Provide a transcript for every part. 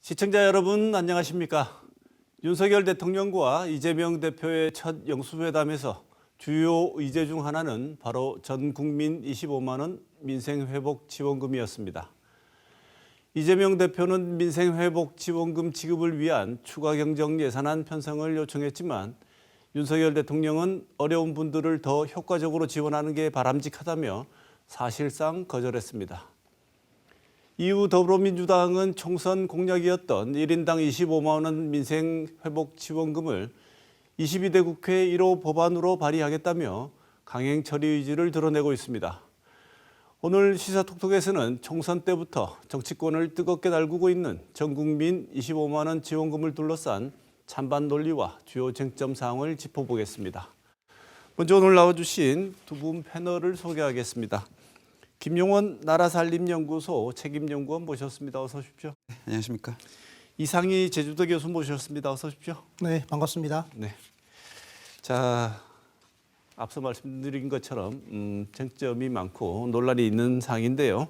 시청자 여러분 안녕하십니까? 윤석열 대통령과 이재명 대표의 첫 영수회담에서 주요 의제 중 하나는 바로 전 국민 25만 원 민생회복 지원금이었습니다. 이재명 대표는 민생회복 지원금 지급을 위한 추가 경정 예산안 편성을 요청했지만 윤석열 대통령은 어려운 분들을 더 효과적으로 지원하는 게 바람직하다며 사실상 거절했습니다. 이후 더불어민주당은 총선 공약이었던 1인당 25만 원 민생회복 지원금을 22대 국회 1호 법안으로 발의하겠다며 강행 처리 의지를 드러내고 있습니다. 오늘 시사톡톡에서는 총선 때부터 정치권을 뜨겁게 달구고 있는 전국민 25만 원 지원금을 둘러싼 찬반 논리와 주요 쟁점 사항을 짚어보겠습니다. 먼저 오늘 나와주신 두 분 패널을 소개하겠습니다. 김용원 나라살림연구소 책임연구원 모셨습니다. 어서 오십시오. 네, 안녕하십니까. 이상희 제주도 교수 모셨습니다. 어서 오십시오. 네, 반갑습니다. 네. 자, 앞서 말씀드린 것처럼 쟁점이 많고 논란이 있는 사항인데요.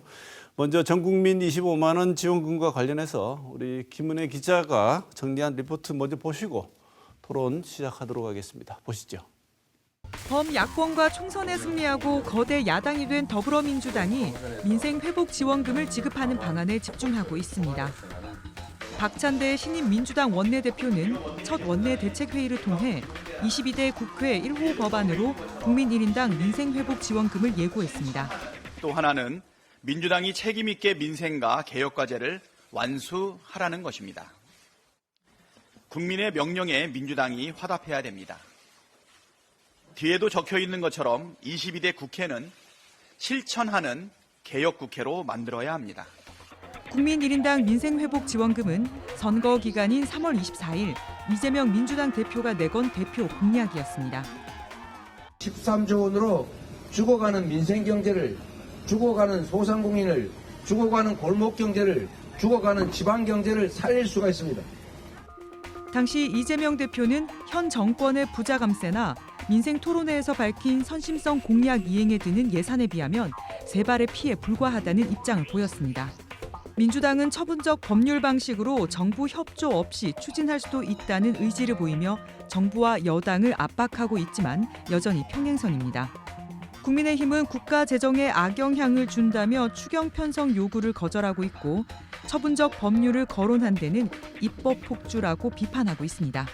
먼저 전국민 25만 원 지원금과 관련해서 우리 김은혜 기자가 정리한 리포트 먼저 보시고 토론 시작하도록 하겠습니다. 보시죠. 범야권과 총선에 승리하고 거대 야당이 된 더불어민주당이 민생회복 지원금을 지급하는 방안에 집중하고 있습니다. 박찬대 신임 민주당 원내대표는 첫 원내대책회의를 통해 22대 국회 1호 법안으로 국민 1인당 민생회복 지원금을 예고했습니다. 또 하나는 민주당이 책임 있게 민생과 개혁과제를 완수하라는 것입니다. 국민의 명령에 민주당이 화답해야 됩니다. 뒤에도 적혀 있는 것처럼 22대 국회는 실천하는 개혁국회로 만들어야 합니다. 국민 1인당 민생회복 지원금은 선거 기간인 3월 24일 이재명 민주당 대표가 내건 대표 공약이었습니다. 13조 원으로 죽어가는 민생경제를, 죽어가는 소상공인을, 죽어가는 골목경제를, 죽어가는 지방경제를 살릴 수가 있습니다. 당시 이재명 대표는 현 정권의 부자 감세나 민생 토론회에서 밝힌 선심성 공약 이행에 드는 예산에 비하면 세 발의 피에 불과하다는 입장을 보였습니다. 민주당은 처분적 법률 방식으로 정부 협조 없이 추진할 수도 있다는 의지를 보이며 정부와 여당을 압박하고 있지만 여전히 평행선입니다. 국민의힘은 국가 재정에 악영향을 준다며 추경 편성 요구를 거절하고 있고 처분적 법률을 거론한 데는 입법 폭주라고 비판하고 있습니다.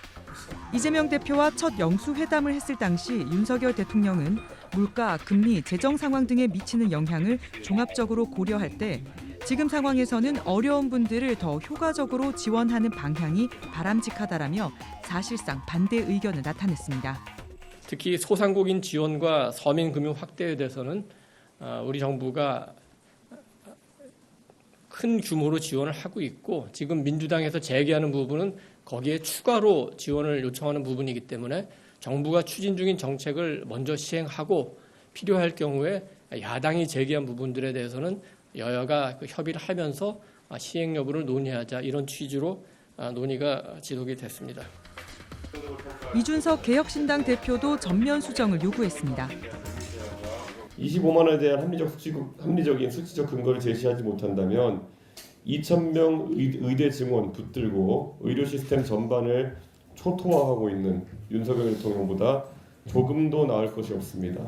이재명 대표와 첫 영수회담을 했을 당시 윤석열 대통령은 물가, 금리, 재정 상황 등에 미치는 영향을 종합적으로 고려할 때 지금 상황에서는 어려운 분들을 더 효과적으로 지원하는 방향이 바람직하다라며 사실상 반대 의견을 나타냈습니다. 특히 소상공인 지원과 서민 금융 확대에 대해서는 우리 정부가 큰 규모로 지원을 하고 있고 지금 민주당에서 제기하는 부분은 거기에 추가로 지원을 요청하는 부분이기 때문에 정부가 추진 중인 정책을 먼저 시행하고 필요할 경우에 야당이 제기한 부분들에 대해서는 여야가 협의를 하면서 시행 여부를 논의하자 이런 취지로 논의가 지속이 됐습니다. 이준석 개혁신당 대표도 전면 수정을 요구했습니다. 25만 원에 대한 합리적인 수치적 근거를 제시하지 못한다면 2,000명 의대 증원 붙들고 의료 시스템 전반을 초토화하고 있는 윤석열 대통령보다 조금도 나을 것이 없습니다.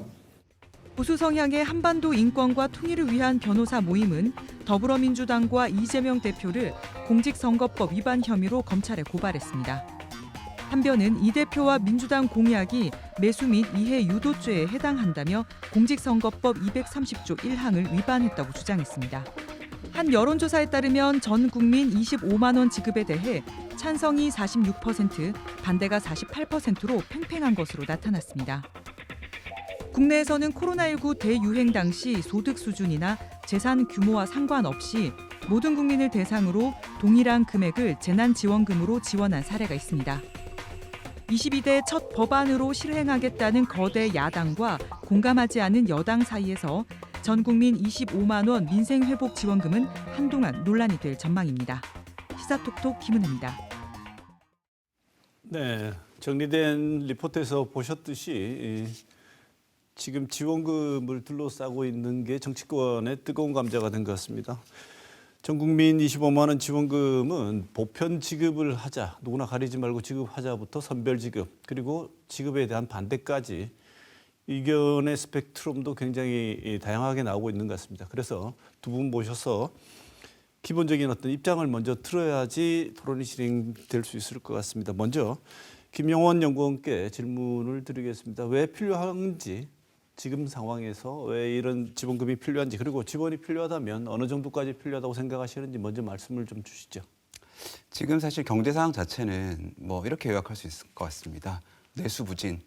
보수 성향의 한반도 인권과 통일을 위한 변호사 모임은 더불어민주당과 이재명 대표를 공직선거법 위반 혐의로 검찰에 고발했습니다. 한편은 이 대표와 민주당 공약이 매수 및 이해 유도죄에 해당한다며 공직선거법 230조 1항을 위반했다고 주장했습니다. 한 여론조사에 따르면 전 국민 25만 원 지급에 대해 찬성이 46%, 반대가 48%로 팽팽한 것으로 나타났습니다. 국내에서는 코로나19 대유행 당시 소득 수준이나 재산 규모와 상관없이 모든 국민을 대상으로 동일한 금액을 재난지원금으로 지원한 사례가 있습니다. 22대 첫 법안으로 실행하겠다는 거대 야당과 공감하지 않은 여당 사이에서 전 국민 25만 원 민생회복 지원금은 한동안 논란이 될 전망입니다. 시사톡톡 김은혜입니다. 네, 정리된 리포트에서 보셨듯이 지금 지원금을 둘러싸고 있는 게 정치권의 뜨거운 감자가 된 것 같습니다. 전 국민 25만 원 지원금은 보편 지급을 하자, 누구나 가리지 말고 지급하자부터 선별 지급, 그리고 지급에 대한 반대까지 의견의 스펙트럼도 굉장히 다양하게 나오고 있는 것 같습니다. 그래서 두 분 모셔서 기본적인 어떤 입장을 먼저 들어야지 토론이 진행될 수 있을 것 같습니다. 먼저 김용원 연구원께 질문을 드리겠습니다. 왜 필요한지, 지금 상황에서 왜 이런 지원금이 필요한지, 그리고 지원이 필요하다면 어느 정도까지 필요하다고 생각하시는지 먼저 말씀을 좀 주시죠. 지금 사실 경제 상황 자체는 뭐 이렇게 요약할 수 있을 것 같습니다. 내수 부진,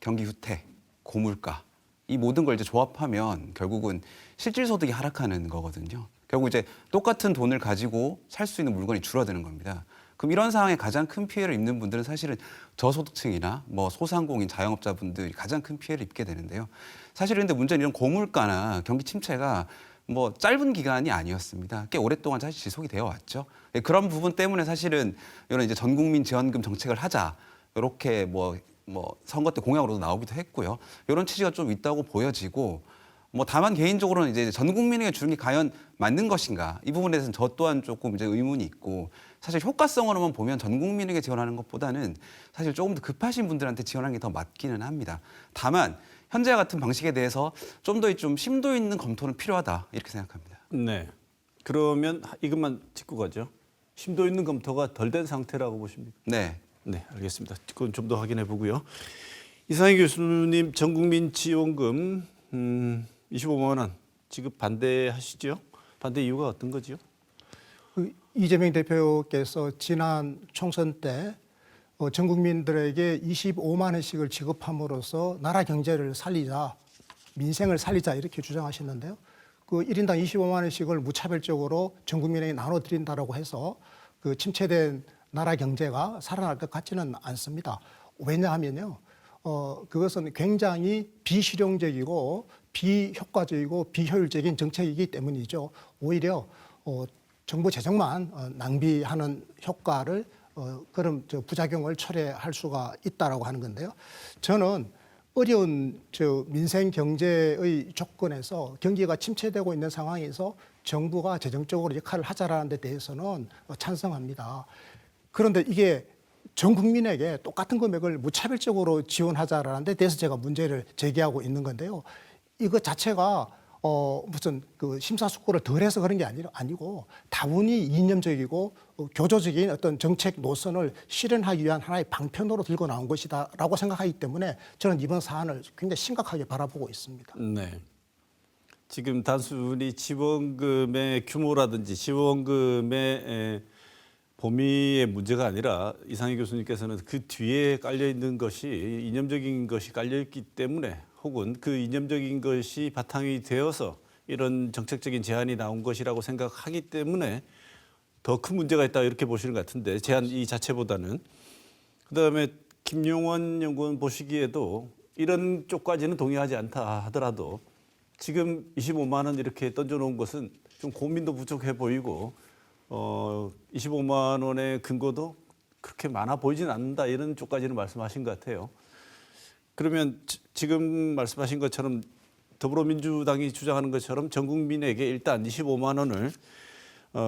경기 후퇴, 고물가, 이 모든 걸 이제 조합하면 결국은 실질 소득이 하락하는 거거든요. 결국 이제 똑같은 돈을 가지고 살 수 있는 물건이 줄어드는 겁니다. 그럼 이런 상황에 가장 큰 피해를 입는 분들은 사실은 저소득층이나 뭐 소상공인, 자영업자분들이 가장 큰 피해를 입게 되는데요. 사실 근데 문제는 이런 고물가나 경기 침체가 뭐 짧은 기간이 아니었습니다. 꽤 오랫동안 사실 지속이 되어 왔죠. 그런 부분 때문에 사실은 이런 이제 전 국민 지원금 정책을 하자, 이렇게 뭐 선거 때 공약으로도 나오기도 했고요. 이런 취지가 좀 있다고 보여지고, 뭐 다만 개인적으로는 이제 전 국민에게 주는 게 과연 맞는 것인가, 이 부분에 대해서는 저 또한 조금 이제 의문이 있고, 사실 효과성으로만 보면 전 국민에게 지원하는 것보다는 사실 조금 더 급하신 분들한테 지원하는 게 더 맞기는 합니다. 다만 현재와 같은 방식에 대해서 좀 더 좀 심도 있는 검토는 필요하다, 이렇게 생각합니다. 네. 그러면 이것만 짚고 가죠. 심도 있는 검토가 덜 된 상태라고 보십니까? 네. 네, 알겠습니다. 그건 좀 더 확인해 보고요. 이상희 교수님, 전 국민 지원금 25만 원 지급 반대하시죠? 반대 이유가 어떤 거죠? 이재명 대표께서 지난 총선 때 전 국민들에게 25만 원씩을 지급함으로써 나라 경제를 살리자, 민생을 살리자 이렇게 주장하셨는데요. 그 1인당 25만 원씩을 무차별적으로 전 국민에게 나눠드린다라고 해서 그 침체된 나라 경제가 살아날 것 같지는 않습니다. 왜냐하면요, 그것은 굉장히 비실용적이고 비효과적이고 비효율적인 정책이기 때문이죠. 오히려 정부 재정만 낭비하는 효과를 그런 부작용을 초래할 수가 있다라고 하는 건데요. 저는 어려운 민생 경제의 조건에서 경기가 침체되고 있는 상황에서 정부가 재정적으로 역할을 하자라는 데 대해서는 찬성합니다. 그런데 이게 전 국민에게 똑같은 금액을 무차별적으로 지원하자라는 데 대해서 제가 문제를 제기하고 있는 건데요. 이거 자체가 무슨 그 심사숙고를 덜해서 그런 게 아니고 다분히 이념적이고 교조적인 어떤 정책 노선을 실현하기 위한 하나의 방편으로 들고 나온 것이다라고 생각하기 때문에 저는 이번 사안을 굉장히 심각하게 바라보고 있습니다. 네. 지금 단순히 지원금의 규모라든지 지원금의 범위의 문제가 아니라 이상희 교수님께서는 그 뒤에 깔려 있는 것이 이념적인 것이 깔려 있기 때문에, 혹은 그 이념적인 것이 바탕이 되어서 이런 정책적인 제안이 나온 것이라고 생각하기 때문에 더 큰 문제가 있다, 이렇게 보시는 것 같은데, 제안 이 자체보다는. 그다음에 김용원 연구원 보시기에도 이런 쪽까지는 동의하지 않다 하더라도 지금 25만 원 이렇게 던져놓은 것은 좀 고민도 부족해 보이고 25만 원의 근거도 그렇게 많아 보이진 않는다, 이런 쪽까지는 말씀하신 것 같아요. 그러면 지금 말씀하신 것처럼 더불어민주당이 주장하는 것처럼 전 국민에게 일단 25만 원을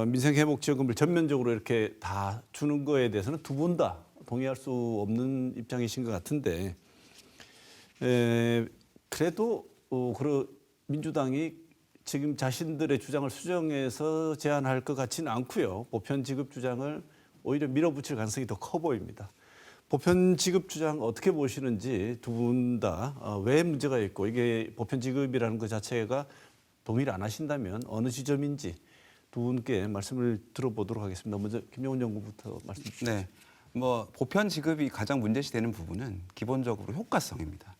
민생회복지원금을 전면적으로 이렇게 다 주는 거에 대해서는 두 분 다 동의할 수 없는 입장이신 것 같은데, 그래도 민주당이 지금 자신들의 주장을 수정해서 제안할 것 같지는 않고요. 보편 지급 주장을 오히려 밀어붙일 가능성이 더 커 보입니다. 보편 지급 주장 어떻게 보시는지, 두 분 다 왜 문제가 있고, 이게 보편 지급이라는 것 자체가 동의를 안 하신다면 어느 지점인지 두 분께 말씀을 들어보도록 하겠습니다. 먼저 김용원 연구부터 말씀 주시죠. 네. 뭐 보편 지급이 가장 문제시 되는 부분은 기본적으로 효과성입니다.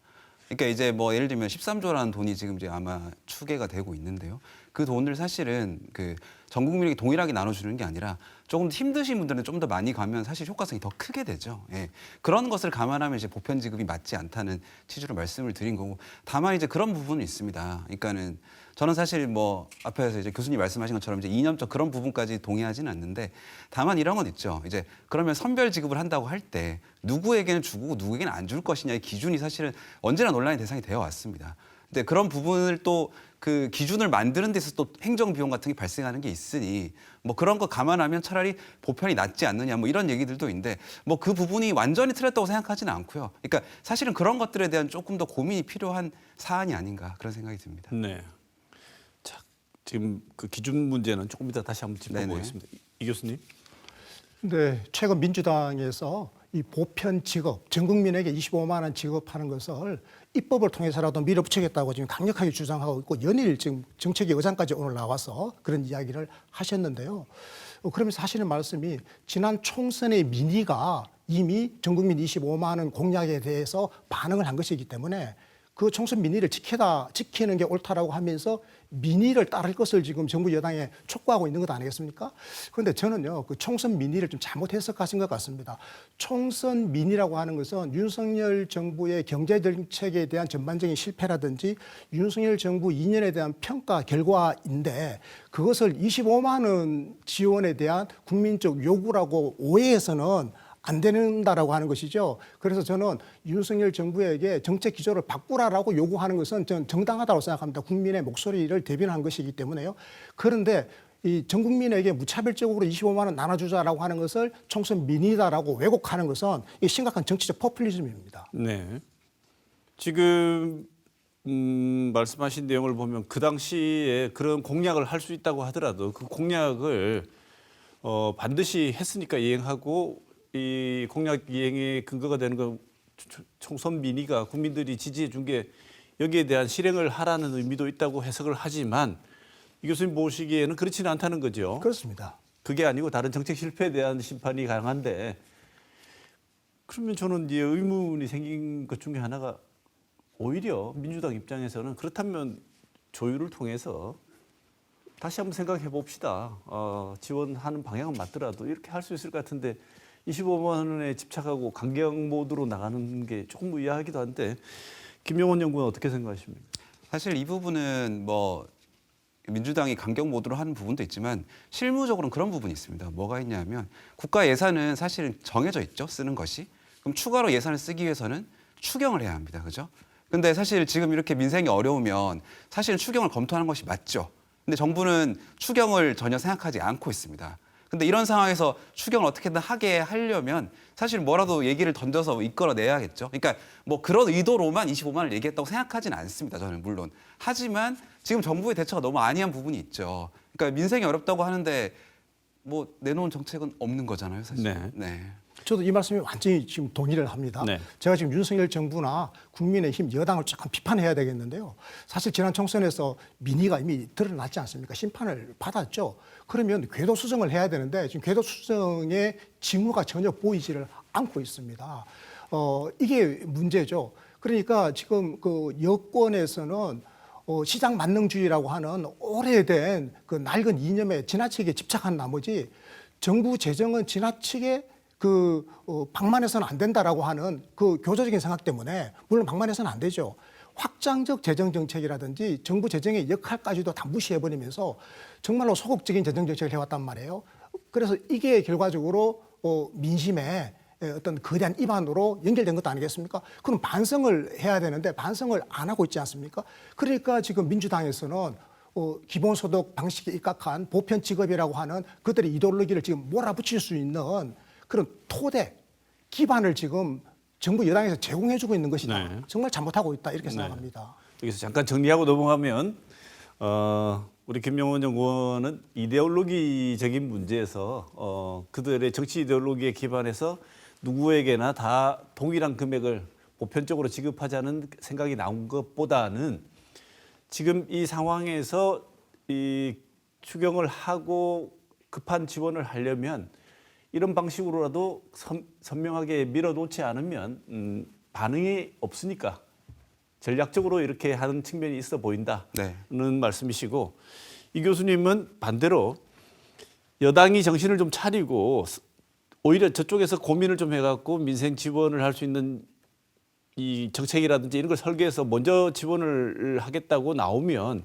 그러니까 이제 뭐 예를 들면 13조라는 돈이 지금 이제 아마 추계가 되고 있는데요. 그 돈을 사실은 그 전 국민에게 동일하게 나눠주는 게 아니라 조금 더 힘드신 분들은 좀 더 많이 가면 사실 효과성이 더 크게 되죠. 예. 그런 것을 감안하면 이제 보편 지급이 맞지 않다는 취지로 말씀을 드린 거고, 다만 이제 그런 부분은 있습니다. 그러니까는 저는 사실 뭐 앞에서 이제 교수님 말씀하신 것처럼 이제 이념적 그런 부분까지 동의하지는 않는데, 다만 이런 건 있죠. 이제 그러면 선별 지급을 한다고 할 때 누구에게는 주고 누구에게는 안 줄 것이냐의 기준이 사실은 언제나 논란의 대상이 되어 왔습니다. 근데 그런 부분을 또 그 기준을 만드는 데서 또 행정 비용 같은 게 발생하는 게 있으니 뭐 그런 거 감안하면 차라리 보편이 낫지 않느냐 뭐 이런 얘기들도 있는데 뭐 그 부분이 완전히 틀렸다고 생각하지는 않고요. 그러니까 사실은 그런 것들에 대한 조금 더 고민이 필요한 사안이 아닌가 그런 생각이 듭니다. 네. 자, 지금 그 기준 문제는 조금 이따 다시 한번 네네. 짚어보겠습니다. 이 교수님. 근데 최근 민주당에서 이 보편 지급, 전 국민에게 25만 원 지급하는 것을 입법을 통해서라도 밀어붙이겠다고 지금 강력하게 주장하고 있고 연일 지금 정책위 의장까지 오늘 나와서 그런 이야기를 하셨는데요. 그러면서 하시는 말씀이 지난 총선의 민의가 이미 전 국민 25만 원 공약에 대해서 반응을 한 것이기 때문에 그 총선 민의를 지키는 게 옳다라고 하면서 민의를 따를 것을 지금 정부 여당에 촉구하고 있는 것 아니겠습니까? 그런데 저는요, 그 총선 민의를 좀 잘못 해석하신 것 같습니다. 총선 민의라고 하는 것은 윤석열 정부의 경제 정책에 대한 전반적인 실패라든지 윤석열 정부 2년에 대한 평가 결과인데 그것을 25만 원 지원에 대한 국민적 요구라고 오해해서는 안 된다라고 하는 것이죠. 그래서 저는 윤석열 정부에게 정책 기조를 바꾸라라고 요구하는 것은 저는 정당하다고 생각합니다. 국민의 목소리를 대변한 것이기 때문에요. 그런데 이 전 국민에게 무차별적으로 25만 원 나눠주자라고 하는 것을 총선 민의다라고 왜곡하는 것은 이 심각한 정치적 포퓰리즘입니다. 네. 지금 말씀하신 내용을 보면 그 당시에 그런 공약을 할 수 있다고 하더라도 그 공약을 반드시 했으니까 이행하고 이 공약 이행의 근거가 되는 건 총선 민의가 국민들이 지지해 준 게 여기에 대한 실행을 하라는 의미도 있다고 해석을 하지만 이 교수님 보시기에는 그렇지는 않다는 거죠. 그렇습니다. 그게 아니고 다른 정책 실패에 대한 심판이 가능한데 그러면 저는 이제 의문이 생긴 것 중에 하나가 오히려 민주당 입장에서는 그렇다면 조율을 통해서 다시 한번 생각해 봅시다. 지원하는 방향은 맞더라도 이렇게 할 수 있을 것 같은데 25만 원에 집착하고 강경 모드로 나가는 게 조금 의아하기도 한데 김용원 연구원 어떻게 생각하십니까? 사실 이 부분은 뭐 민주당이 강경 모드로 하는 부분도 있지만 실무적으로는 그런 부분이 있습니다. 뭐가 있냐면 국가 예산은 사실은 정해져 있죠. 쓰는 것이. 그럼 추가로 예산을 쓰기 위해서는 추경을 해야 합니다. 그죠? 근데 사실 지금 이렇게 민생이 어려우면 사실은 추경을 검토하는 것이 맞죠. 근데 정부는 추경을 전혀 생각하지 않고 있습니다. 근데 이런 상황에서 추경을 어떻게든 하게 하려면 사실 뭐라도 얘기를 던져서 이끌어내야겠죠. 그러니까 뭐 그런 의도로만 25만 원을 얘기했다고 생각하지는 않습니다. 저는 물론. 하지만 지금 정부의 대처가 너무 안이한 부분이 있죠. 그러니까 민생이 어렵다고 하는데 뭐 내놓은 정책은 없는 거잖아요, 사실. 네. 저도 이 말씀에 완전히 지금 동의를 합니다. 네. 제가 지금 윤석열 정부나 국민의힘 여당을 조금 비판해야 되겠는데요. 사실 지난 총선에서 민의가 이미 드러났지 않습니까? 심판을 받았죠. 그러면 궤도 수정을 해야 되는데 지금 궤도 수정의 징후가 전혀 보이지를 않고 있습니다. 이게 문제죠. 그러니까 지금 그 여권에서는 시장 만능주의라고 하는 오래된 그 낡은 이념에 지나치게 집착한 나머지 정부 재정은 지나치게 방만해서는 안 된다라고 하는 그 교조적인 생각 때문에 물론 방만해서는 안 되죠. 확장적 재정 정책이라든지 정부 재정의 역할까지도 다 무시해버리면서 정말로 소극적인 재정 정책을 해왔단 말이에요. 그래서 이게 결과적으로 민심에 어떤 거대한 이반으로 연결된 것도 아니겠습니까? 그럼 반성을 해야 되는데 반성을 안 하고 있지 않습니까? 그러니까 지금 민주당에서는 기본소득 방식에 입각한 보편 직업이라고 하는 그들의 이데올로기를 지금 몰아붙일 수 있는 그런 토대, 기반을 지금 정부 여당에서 제공해주고 있는 것이다. 네. 정말 잘못하고 있다 이렇게 생각합니다. 여기서 잠깐 정리하고 넘어가면 우리 김용원 연구원은 이데올로기적인 문제에서 그들의 정치 이데올로기에 기반해서 누구에게나 다 동일한 금액을 보편적으로 지급하자는 생각이 나온 것보다는 지금 이 상황에서 이 추경을 하고 급한 지원을 하려면 이런 방식으로라도 선명하게 밀어놓지 않으면 반응이 없으니까 전략적으로 이렇게 하는 측면이 있어 보인다는 네. 말씀이시고 이 교수님은 반대로 여당이 정신을 좀 차리고 오히려 저쪽에서 고민을 좀 해갖고 민생 지원을 할 수 있는 이 정책이라든지 이런 걸 설계해서 먼저 지원을 하겠다고 나오면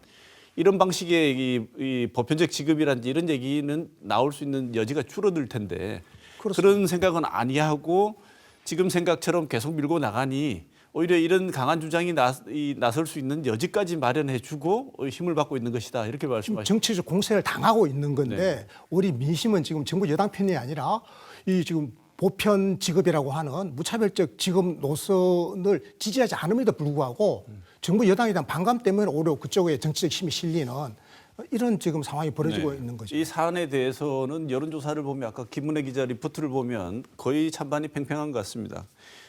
이런 방식의 이 보편적 지급이라든지 이런 얘기는 나올 수 있는 여지가 줄어들 텐데 그렇습니다. 그런 생각은 아니하고 지금 생각처럼 계속 밀고 나가니 오히려 이런 강한 주장이 나설 수 있는 여지까지 마련해주고 힘을 받고 있는 것이다 이렇게 말씀하시죠. 정치적 공세를 당하고 있는 건데 우리 민심은 지금 정부 여당 편이 아니라 이 지금 보편 지급이라고 하는 무차별적 지급 노선을 지지하지 않음에도 불구하고 정부 여당에 대한 반감 때문에 오히려 그쪽에 정치적 힘이 실리는 이런 지금 상황이 벌어지고 있는 거죠. 이 사안에 대해서는 여론조사를 보면 아까 김문혜 기자 리포트를 보면 거의 찬반이 팽팽한 것 같습니다.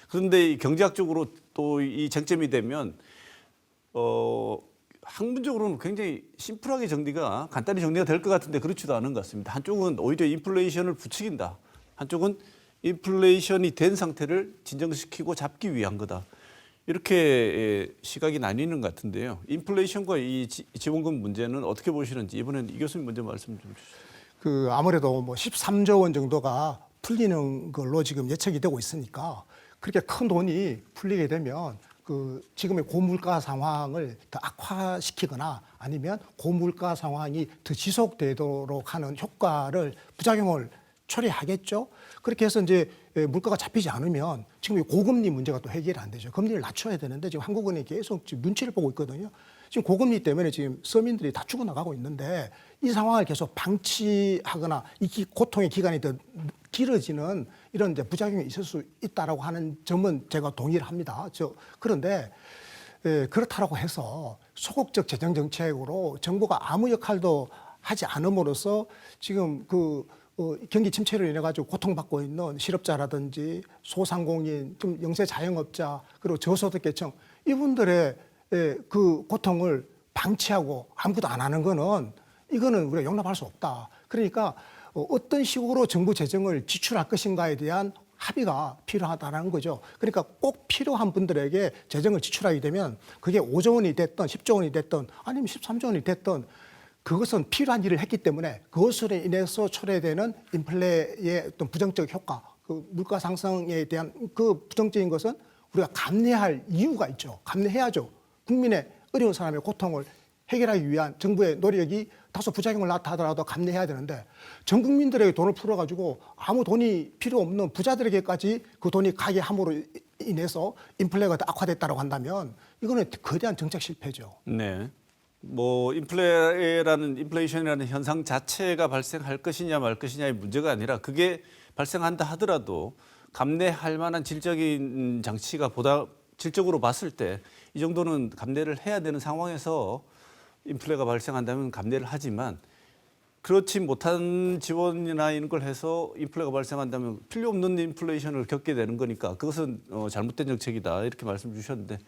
그런데 경제학적으로 또 이 쟁점이 되면 학문적으로는 굉장히 심플하게 간단히 정리가 될 것 같은데 그렇지도 않은 것 같습니다. 한쪽은 오히려 인플레이션을 부추긴다. 한쪽은 인플레이션이 된 상태를 진정시키고 잡기 위한 거다. 이렇게 시각이 나뉘는 것 같은데요. 인플레이션과 이 지원금 문제는 어떻게 보시는지 이번에는 이 교수님 먼저 말씀 좀 주시죠. 아무래도 뭐 13조 원 정도가 풀리는 걸로 지금 예측이 되고 있으니까 그렇게 큰 돈이 풀리게 되면 지금의 고물가 상황을 더 악화시키거나 아니면 고물가 상황이 더 지속되도록 하는 부작용을 초래하겠죠. 그렇게 해서 이제 물가가 잡히지 않으면 지금 고금리 문제가 또 해결이 안 되죠. 금리를 낮춰야 되는데 지금 한국은행이 계속 지금 눈치를 보고 있거든요. 지금 고금리 때문에 지금 서민들이 다 죽어나가고 있는데 이 상황을 계속 방치하거나 이 고통의 기간이 더 길어지는 이런 이제 부작용이 있을 수 있다라고 하는 점은 제가 동의를 합니다. 그런데 그렇다라고 해서 소극적 재정 정책으로 정부가 아무 역할도 하지 않음으로써 지금 경기 침체로 인해 가지고 고통받고 있는 실업자라든지 소상공인, 좀 영세 자영업자 그리고 저소득계층 이분들의 그 고통을 방치하고 아무것도 안 하는 이거는 우리가 용납할 수 없다. 그러니까 어떤 식으로 정부 재정을 지출할 것인가에 대한 합의가 필요하다는 거죠. 그러니까 꼭 필요한 분들에게 재정을 지출하게 되면 그게 5조 원이 됐든 10조 원이 됐든 아니면 13조 원이 됐든 그것은 필요한 일을 했기 때문에 그것으로 인해서 초래되는 인플레의 어떤 부정적 효과, 물가 상승에 대한 그 부정적인 것은 우리가 감내할 이유가 있죠. 감내해야죠. 국민의 어려운 사람의 고통을 해결하기 위한 정부의 노력이 다소 부작용을 낳다 하더라도 감내해야 되는데 전 국민들에게 돈을 풀어가지고 아무 돈이 필요 없는 부자들에게까지 그 돈이 가게 함으로 인해서 인플레가 더 악화됐다고 한다면 이거는 거대한 정책 실패죠. 네. 뭐 인플레이션이라는 현상 자체가 발생할 것이냐 말 것이냐의 문제가 아니라 그게 발생한다 하더라도 감내할 만한 질적인 장치가 질적으로 봤을 때 이 정도는 감내를 해야 되는 상황에서 인플레가 발생한다면 감내를 하지만 그렇지 못한 지원이나 이런 걸 해서 인플레가 발생한다면 필요 없는 인플레이션을 겪게 되는 거니까 그것은 잘못된 정책이다 이렇게 말씀 주셨는데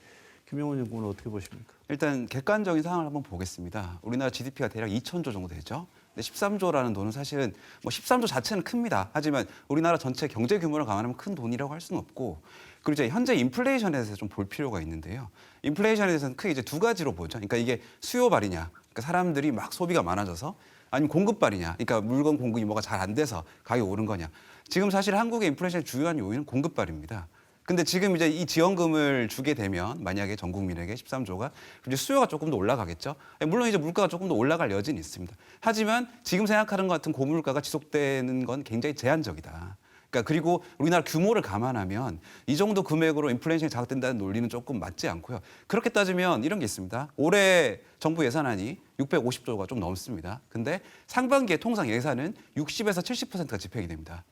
김영원 연구원은 어떻게 보십니까? 일단 객관적인 상황을 한번 보겠습니다. 우리나라 GDP가 대략 2,000조 정도 되죠. 근데 13조라는 돈은 사실은 13조 자체는 큽니다. 하지만 우리나라 전체 경제 규모를 감안하면 큰 돈이라고 할 수는 없고 그리고 이제 현재 인플레이션에 대해서 좀 볼 필요가 있는데요. 인플레이션에 대해서는 크게 이제 두 가지로 보죠. 그러니까 이게 수요발이냐, 그러니까 사람들이 막 소비가 많아져서 아니면 공급발이냐, 그러니까 물건 공급이 뭐가 잘 안 돼서 가격이 오른 거냐. 지금 사실 한국의 인플레이션의 주요한 요인은 공급발입니다. 근데 지금 이제 이 지원금을 주게 되면 만약에 전 국민에게 13조가 이제 수요가 조금 더 올라가겠죠. 물론 이제 물가가 조금 더 올라갈 여지는 있습니다. 하지만 지금 생각하는 것 같은 고물가가 지속되는 건 굉장히 제한적이다. 그러니까 그리고 우리나라 규모를 감안하면 이 정도 금액으로 인플레이션이 자극된다는 논리는 조금 맞지 않고요. 그렇게 따지면 이런 게 있습니다. 올해 정부 예산안이 650조가 좀 넘습니다. 근데 상반기에 통상 예산은 60에서 70%가 집행이 됩니다.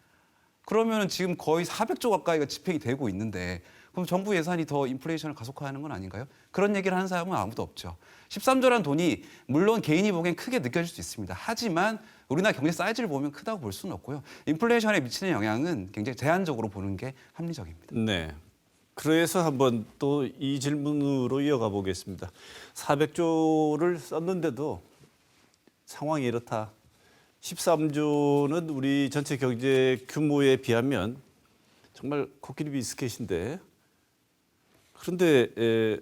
그러면 지금 거의 400조 가까이가 집행이 되고 있는데 그럼 정부 예산이 더 인플레이션을 가속화하는 건 아닌가요? 그런 얘기를 하는 사람은 아무도 없죠. 13조라는 돈이 물론 개인이 보기엔 크게 느껴질 수 있습니다. 하지만 우리나라 경제 사이즈를 보면 크다고 볼 수는 없고요. 인플레이션에 미치는 영향은 굉장히 제한적으로 보는 게 합리적입니다. 네. 그래서 한번 또 이 질문으로 이어가 보겠습니다. 400조를 썼는데도 상황이 이렇다. 13조는 우리 전체 경제 규모에 비하면 정말 코끼리 비스켓인데 그런데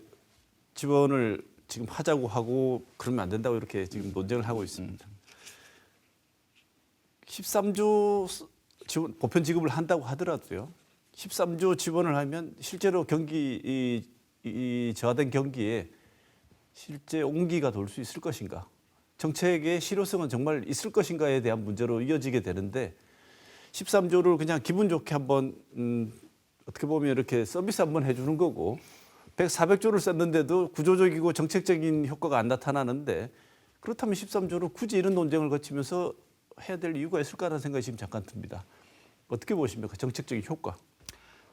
지원을 지금 하자고 하고 그러면 안 된다고 이렇게 지금 논쟁을 하고 있습니다. 13조 지원, 보편 지급을 한다고 하더라도요. 13조 지원을 하면 실제로 경기 이 저하된 경기에 실제 온기가 돌 수 있을 것인가? 정책의 실효성은 정말 있을 것인가에 대한 문제로 이어지게 되는데 13조를 그냥 기분 좋게 한번 어떻게 보면 이렇게 서비스 한번 해주는 거고 400조를 썼는데도 구조적이고 정책적인 효과가 안 나타나는데 그렇다면 13조를 굳이 이런 논쟁을 거치면서 해야 될 이유가 있을까라는 생각이 지금 잠깐 듭니다. 어떻게 보십니까? 정책적인 효과.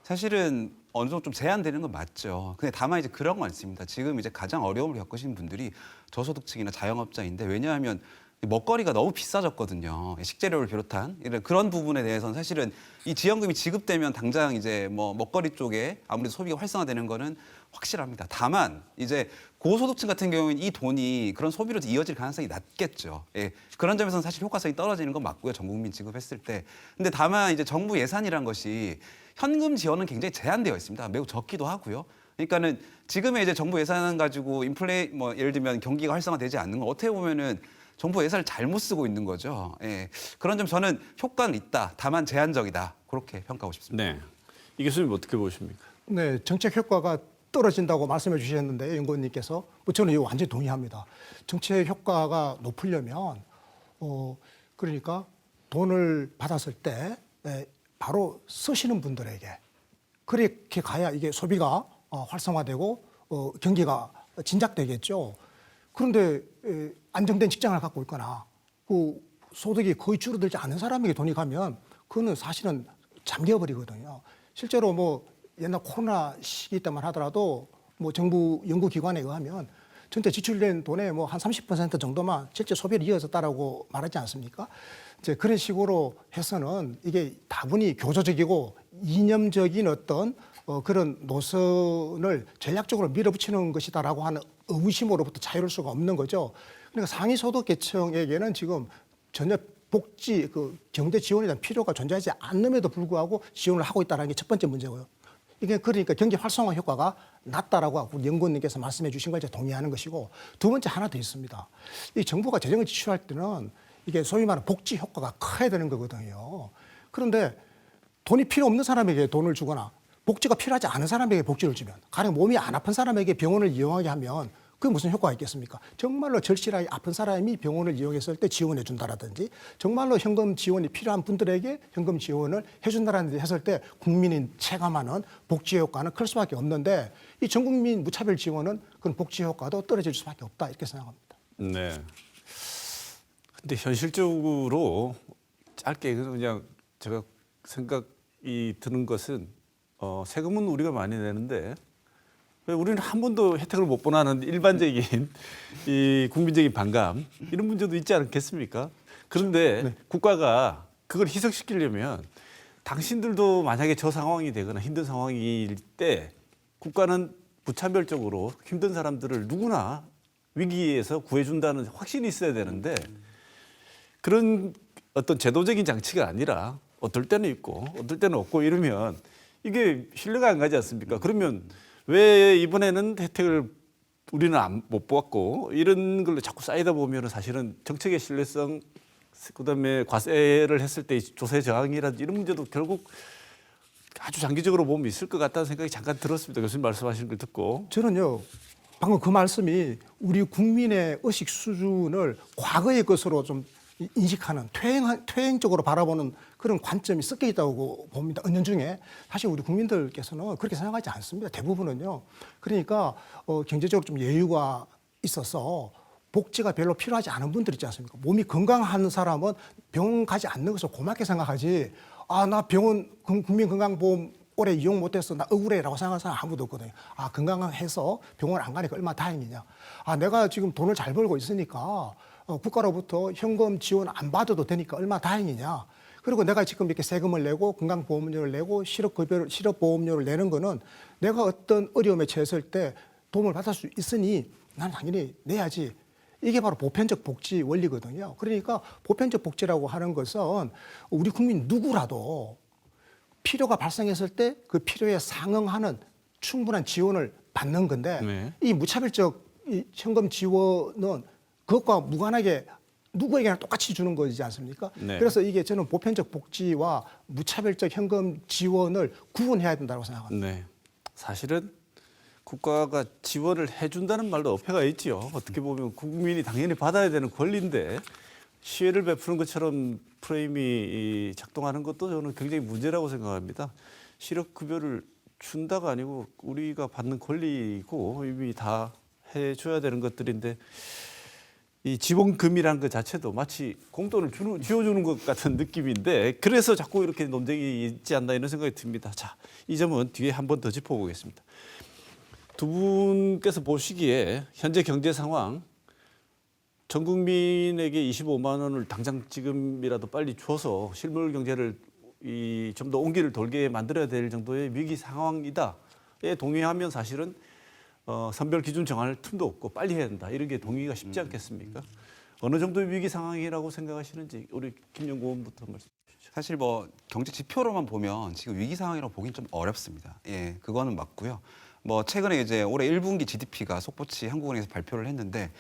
사실은 어느 정도 좀 제한되는 건 맞죠. 근데 다만 이제 그런 건 있습니다. 지금 이제 가장 어려움을 겪으신 분들이 저소득층이나 자영업자인데 왜냐하면 먹거리가 너무 비싸졌거든요. 식재료를 비롯한 이런 그런 부분에 대해서는 사실은 이 지원금이 지급되면 당장 이제 뭐 먹거리 쪽에 아무래도 소비가 활성화되는 거는 확실합니다. 다만 이제 고소득층 같은 경우에는 이 돈이 그런 소비로 이어질 가능성이 낮겠죠. 예, 그런 점에서는 사실 효과성이 떨어지는 건 맞고요. 전 국민 지급했을 때. 근데 다만 이제 정부 예산이란 것이 현금 지원은 굉장히 제한되어 있습니다. 매우 적기도 하고요. 그러니까는 지금의 이제 정부 예산 가지고 뭐 예를 들면 경기가 활성화되지 않는 건 어떻게 보면은 정부 예산을 잘못 쓰고 있는 거죠. 예. 그런 점 저는 효과는 있다. 다만 제한적이다. 그렇게 평가하고 싶습니다. 네. 이 교수님 어떻게 보십니까? 네, 정책 효과가 떨어진다고 말씀해 주셨는데 연구원님께서 저는 이거 완전히 동의합니다. 정책 효과가 높으려면 그러니까 돈을 받았을 때 바로 쓰시는 분들에게 그렇게 가야 이게 소비가 활성화되고 경기가 진작되겠죠. 그런데 안정된 직장을 갖고 있거나 그 소득이 거의 줄어들지 않은 사람에게 돈이 가면 그거는 사실은 잠겨버리거든요. 실제로 뭐 옛날 코로나 시기 때만 하더라도 뭐 정부 연구기관에 의하면 전체 지출된 돈의 뭐 한 30% 정도만 실제 소비를 이어졌다라고 말하지 않습니까? 이제 그런 식으로 해서는 이게 다분히 교조적이고 이념적인 어떤 그런 노선을 전략적으로 밀어붙이는 것이다라고 하는 의구심으로부터 자유로울 수가 없는 거죠. 그러니까 상위 소득 계층에게는 지금 전혀 복지, 경제 지원에 대한 필요가 존재하지 않음에도 불구하고 지원을 하고 있다는 게 첫 번째 문제고요. 이게 그러니까 경기 활성화 효과가 낮다라고 우리 연구원님께서 말씀해 주신 걸 제가 동의하는 것이고 두 번째 하나 더 있습니다. 이 정부가 재정을 지출할 때는 이게 소위 말하는 복지 효과가 커야 되는 거거든요. 그런데 돈이 필요 없는 사람에게 돈을 주거나 복지가 필요하지 않은 사람에게 복지를 주면 가령 몸이 안 아픈 사람에게 병원을 이용하게 하면 그게 무슨 효과가 있겠습니까? 정말로 절실하게 아픈 사람이 병원을 이용했을 때 지원해 준다라든지 정말로 현금 지원이 필요한 분들에게 현금 지원을 해준다라든지 했을 때 국민이 체감하는 복지 효과는 클 수밖에 없는데 이 전 국민 무차별 지원은 그런 복지 효과도 떨어질 수밖에 없다 이렇게 생각합니다. 네. 근데 현실적으로 짧게 그냥 제가 생각이 드는 것은 세금은 우리가 많이 내는데 왜 우리는 한 번도 혜택을 못 보나는 일반적인 이 국민적인 반감 이런 문제도 있지 않겠습니까? 그런데 네. 국가가 그걸 희석시키려면 당신들도 만약에 저 상황이 되거나 힘든 상황일 때 국가는 무차별적으로 힘든 사람들을 누구나 위기에서 구해준다는 확신이 있어야 되는데 그런 어떤 제도적인 장치가 아니라 어떨 때는 있고 어떨 때는 없고 이러면 이게 신뢰가 안 가지 않습니까? 그러면 왜 이번에는 혜택을 우리는 못 받고 이런 걸로 자꾸 쌓이다 보면 사실은 정책의 신뢰성 그다음에 과세를 했을 때 조세 저항이라든지 이런 문제도 결국 아주 장기적으로 보면 있을 것 같다는 생각이 잠깐 들었습니다. 교수님 말씀하시는 걸 듣고. 저는요. 방금 그 말씀이 우리 국민의 의식 수준을 과거의 것으로 좀 인식하는 퇴행적으로 바라보는 그런 관점이 섞여 있다고 봅니다. 은연중에 사실 우리 국민들께서는 그렇게 생각하지 않습니다. 대부분은요. 그러니까 경제적으로 좀 여유가 있어서 복지가 별로 필요하지 않은 분들 있지 않습니까? 몸이 건강한 사람은 병원 가지 않는 것을 고맙게 생각하지. 나 병원 국민건강보험 오래 이용 못해서 나 억울해라고 생각하는 사람 아무도 없거든요. 건강해서 병원 안 가니까 얼마나 다행이냐. 내가 지금 돈을 잘 벌고 있으니까 국가로부터 현금 지원 안 받아도 되니까 얼마나 다행이냐. 그리고 내가 지금 이렇게 세금을 내고 건강보험료를 내고 실업보험료를 내는 거는 내가 어떤 어려움에 처했을 때 도움을 받을 수 있으니 나는 당연히 내야지. 이게 바로 보편적 복지 원리거든요. 그러니까 보편적 복지라고 하는 것은 우리 국민 누구라도 필요가 발생했을 때 그 필요에 상응하는 충분한 지원을 받는 건데 네. 이 무차별적 이 현금 지원은 그것과 무관하게 누구에게나 똑같이 주는 거지 않습니까? 네. 그래서 이게 저는 보편적 복지와 무차별적 현금 지원을 구분해야 된다고 생각합니다. 네. 사실은 국가가 지원을 해준다는 말도 어폐가 있지요. 어떻게 보면 국민이 당연히 받아야 되는 권리인데 시혜를 베푸는 것처럼 프레임이 작동하는 것도 저는 굉장히 문제라고 생각합니다. 실업급여를 준다가 아니고 우리가 받는 권리고 이미 다 해줘야 되는 것들인데 이 지원금이라는 것 자체도 마치 공돈을 쥐어주는 것 같은 느낌인데 그래서 자꾸 이렇게 논쟁이 있지 않나 이런 생각이 듭니다. 자, 이 점은 뒤에 한 번 더 짚어보겠습니다. 두 분께서 보시기에 현재 경제 상황 전 국민에게 25만 원을 당장 지금이라도 빨리 줘서 실물 경제를 좀 더 온기를 돌게 만들어야 될 정도의 위기 상황이다에 동의하면 사실은 선별 기준 정할 틈도 없고 빨리 해야 된다. 이런 게 동의가 쉽지 않겠습니까? 어느 정도의 위기 상황이라고 생각하시는지 우리 김영구 의원부터 말씀 주시죠. 사실 뭐 경제 지표로만 보면 지금 위기 상황이라고 보긴 좀 어렵습니다. 예, 그거는 맞고요. 뭐 최근에 이제 올해 1분기 GDP가 속보치 한국은행에서 발표를 했는데